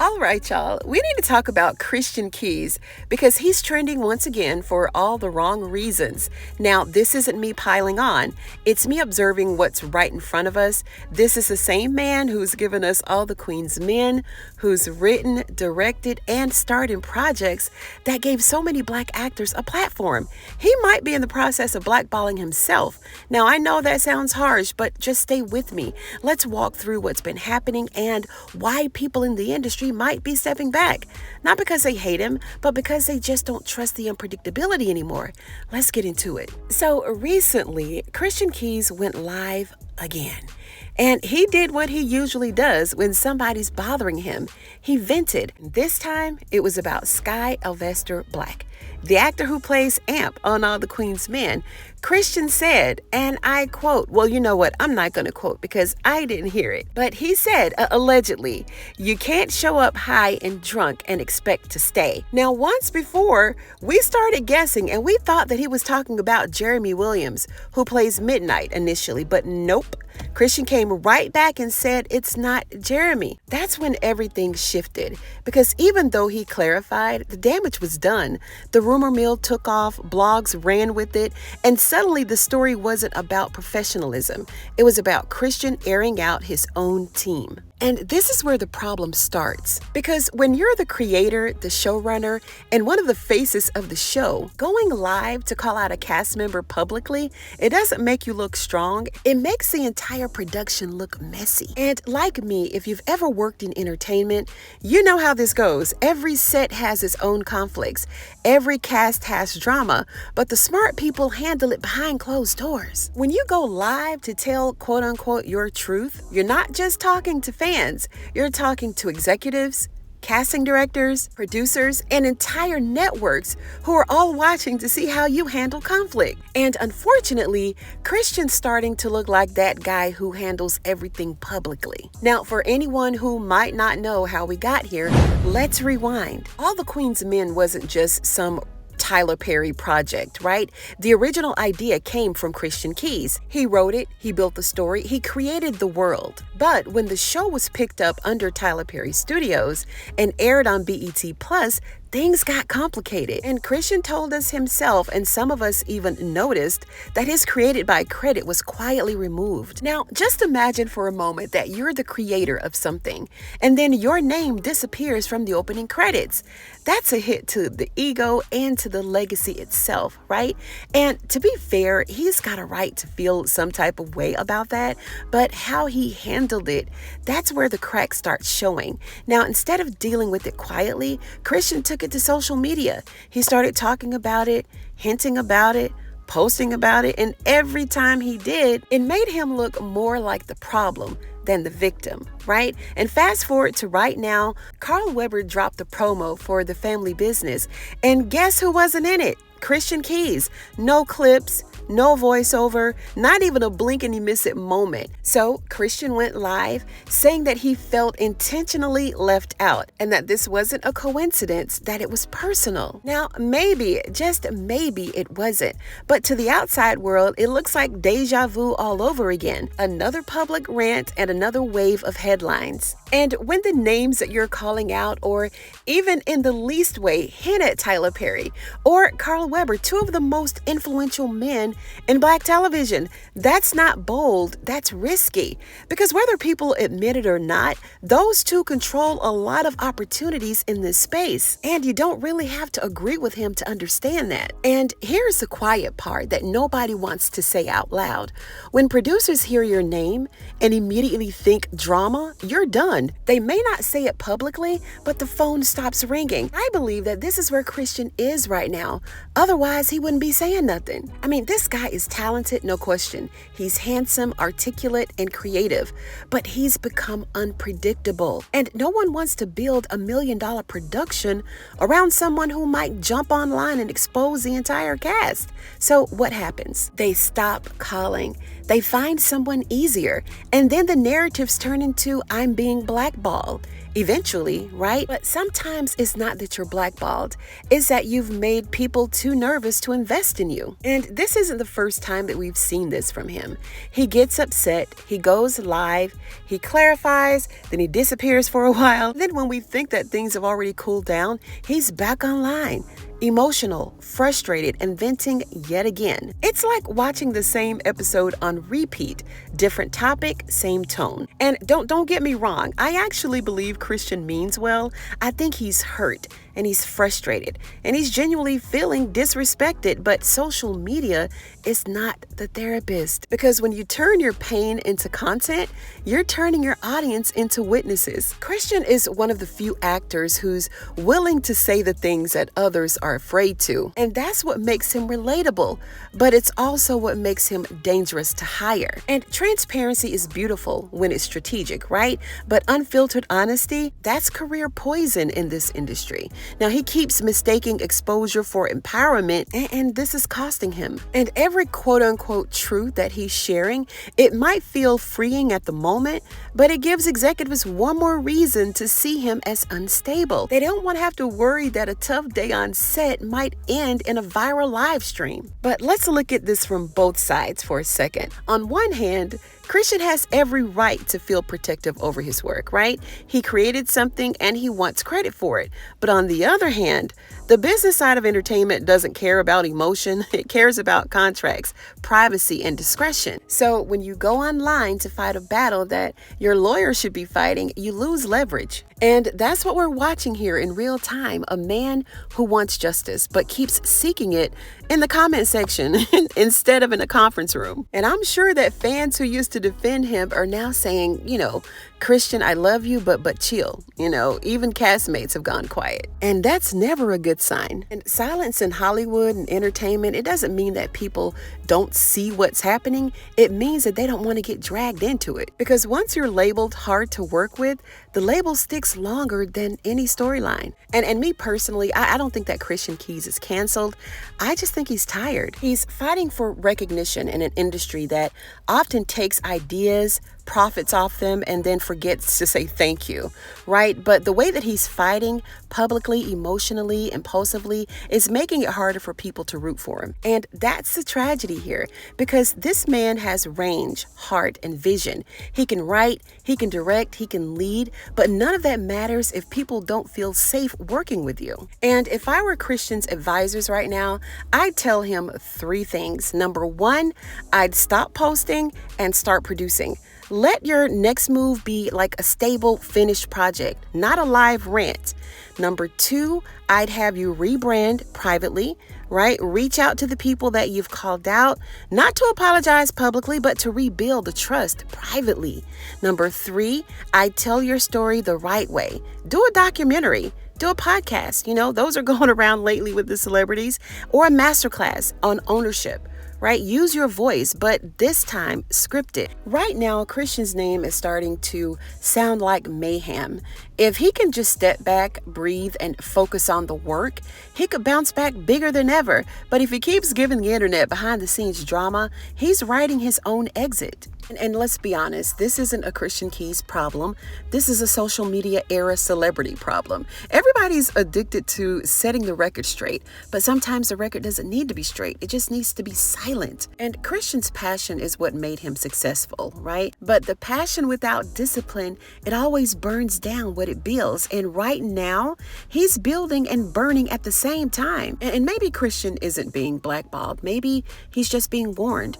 All right, y'all, we need to talk about Christian Keys because he's trending once again for all the wrong reasons. Now, this isn't me piling on. It's me observing what's right in front of us. This is the same man who's given us all the Queen's Men, who's written, directed, and starred in projects that gave so many Black actors a platform. He might be in the process of blackballing himself. Now, I know that sounds harsh, but just stay with me. Let's walk through what's been happening and why people in the industry might be stepping back. Not because they hate him, but because they just don't trust the unpredictability anymore. Let's get into it. So recently, Christian Keys went live again. And he did what he usually does when somebody's bothering him. He vented. This time, it was about Skyh Alvester Black, the actor who plays Amp on All the Queen's Men. Christian said, and I quote, well, you know what? I'm not going to quote because I didn't hear it. But he said, allegedly, you can't show up high and drunk and expect to stay. Now, once before, we started guessing and we thought that he was talking about Jeremy Williams, who plays Midnight initially, but nope. Christian came right back and said it's not Jeremy. That's when everything shifted, because even though he clarified, the damage was done. The rumor mill took off, blogs ran with it, and suddenly the story wasn't about professionalism. It was about Christian airing out his own team. And this is where the problem starts. Because when you're the creator, the showrunner, and one of the faces of the show, going live to call out a cast member publicly, it doesn't make you look strong. It makes the entire production look messy. And like me, if you've ever worked in entertainment, you know how this goes. Every set has its own conflicts. Every cast has drama, but the smart people handle it behind closed doors. When you go live to tell quote unquote your truth, you're not just talking to fans. You're talking to executives, casting directors, producers, and entire networks who are all watching to see how you handle conflict. And unfortunately, Christian's starting to look like that guy who handles everything publicly. Now, for anyone who might not know how we got here, let's rewind. All the Queen's Men wasn't just some Tyler Perry project, right? The original idea came from Christian Keys. He wrote it, he built the story, he created the world. But when the show was picked up under Tyler Perry Studios and aired on BET Plus, things got complicated. And Christian told us himself, and some of us even noticed, that his created by credit was quietly removed. Now, just imagine for a moment that you're the creator of something, and then your name disappears from the opening credits. That's a hit to the ego and to the legacy itself, right? And to be fair, he's got a right to feel some type of way about that, but how he handled it, that's where the cracks start showing. Now, instead of dealing with it quietly, Christian took it to social media. He started talking about it, hinting about it, posting about it, and every time he did, it made him look more like the problem than the victim, right? And fast forward to right now, Carl Weber dropped the promo for The Family Business, and guess who wasn't in it? Christian Keys. No clips, no voiceover, not even a blink and you miss it moment. So Christian went live saying that he felt intentionally left out and that this wasn't a coincidence, that it was personal. Now, maybe, just maybe it wasn't, but to the outside world, it looks like deja vu all over again. Another public rant and another wave of headlines. And when the names that you're calling out, or even in the least way hint at Tyler Perry or Carl Weber, two of the most influential men in Black television, that's not bold, that's risky. Because whether people admit it or not, those two control a lot of opportunities in this space. And you don't really have to agree with him to understand that. And here's the quiet part that nobody wants to say out loud. When producers hear your name and immediately think drama, you're done. They may not say it publicly, but the phone stops ringing. I believe that this is where Christian is right now. Otherwise, he wouldn't be saying nothing. I mean, this guy is talented, no question. He's handsome, articulate, and creative, but he's become unpredictable. And no one wants to build $1 million production around someone who might jump online and expose the entire cast. So what happens? They stop calling. They find someone easier, and then the narratives turn into I'm being blackballed. Eventually, right? But sometimes it's not that you're blackballed, it's that you've made people too nervous to invest in you. And this isn't the first time that we've seen this from him. He gets upset, he goes live, he clarifies, then he disappears for a while. Then when we think that things have already cooled down, he's back online. Emotional, frustrated, and venting yet again. It's like watching the same episode on repeat. Different topic, same tone. And don't get me wrong, I actually believe Christian means well. I think he's hurt and he's frustrated and he's genuinely feeling disrespected, but social media is not the therapist. Because when you turn your pain into content, you're turning your audience into witnesses. Christian is one of the few actors who's willing to say the things that others are afraid to. And that's what makes him relatable, but it's also what makes him dangerous to hire. And transparency is beautiful when it's strategic, right? But unfiltered honesty, that's career poison in this industry. Now, he keeps mistaking exposure for empowerment, and this is costing him. And every quote-unquote truth that he's sharing, it might feel freeing at the moment, but it gives executives one more reason to see him as unstable. They don't want to have to worry that a tough day on set might end in a viral live stream. But let's look at this from both sides for a second. On one hand, Christian has every right to feel protective over his work, right? He created something and he wants credit for it. But on the other hand, the business side of entertainment doesn't care about emotion. It cares about contracts, privacy, and discretion. So when you go online to fight a battle that your lawyer should be fighting, you lose leverage. And that's what we're watching here in real time. A man who wants justice, but keeps seeking it in the comment section instead of in a conference room. And I'm sure that fans who used to defend him are now saying, Christian, I love you, but chill. Even castmates have gone quiet. And that's never a good sign. And silence in Hollywood and entertainment, it doesn't mean that people don't see what's happening. It means that they don't want to get dragged into it. Because once you're labeled hard to work with, the label sticks longer than any storyline. And me personally, I don't think that Christian Keys is canceled. I just think he's tired. He's fighting for recognition in an industry that often takes ideas, profits off them, and then forgets to say thank you, right? But the way that he's fighting publicly, emotionally, impulsively is making it harder for people to root for him. And that's the tragedy here, because this man has range, heart, and vision. He can write, he can direct, he can lead, but none of that matters if people don't feel safe working with you. And if I were Christian's advisors right now, I'd tell him 3 things. Number 1, I'd stop posting and start producing. Let your next move be like a stable, finished project, not a live rant. Number 2, I'd have you rebrand privately, right? Reach out to the people that you've called out, not to apologize publicly, but to rebuild the trust privately. Number 3, I'd tell your story the right way. Do a documentary. Do a podcast. Those are going around lately with the celebrities, or a masterclass on ownership. Right? Use your voice, but this time script it. Right now, Christian's name is starting to sound like mayhem. If he can just step back, breathe, and focus on the work, he could bounce back bigger than ever. But if he keeps giving the internet behind the scenes drama, he's writing his own exit. And let's be honest, this isn't a Christian Keys problem. This is a social media era celebrity problem. Everybody's addicted to setting the record straight, but sometimes the record doesn't need to be straight. It just needs to be silent. And Christian's passion is what made him successful, right? But the passion without discipline, it always burns down what it builds. And right now, he's building and burning at the same time. And maybe Christian isn't being blackballed. Maybe he's just being warned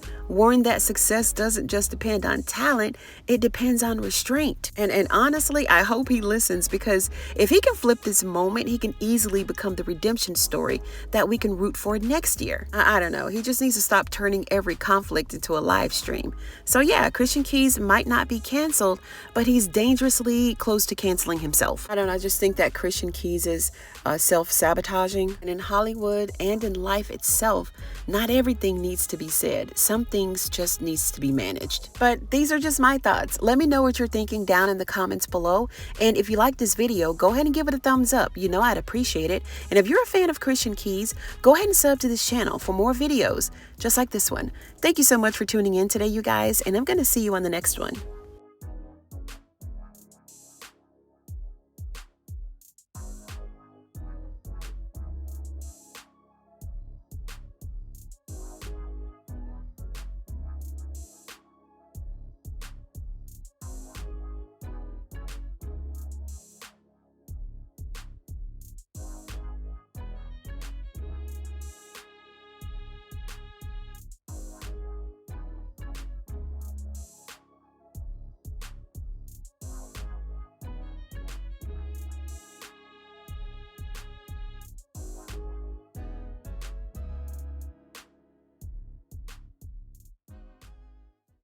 that success doesn't just depend on talent, it depends on restraint. And honestly, I hope he listens, because if he can flip this moment, he can easily become the redemption story that we can root for next year. I don't know. He just needs to stop turning every conflict into a live stream. So yeah, Christian Keys might not be canceled, but he's dangerously close to canceling himself. I don't know. I just think that Christian Keys is self-sabotaging. And in Hollywood and in life itself, not everything needs to be said. Some things just needs to be managed. But these are just my thoughts. Let me know what you're thinking down in the comments below. And if you like this video, go ahead and give it a thumbs up. You know I'd appreciate it. And if you're a fan of Christian keys, go ahead and sub to this channel for more videos just like this one. Thank you so much for tuning in today, you guys, and I'm going to see you on the next one.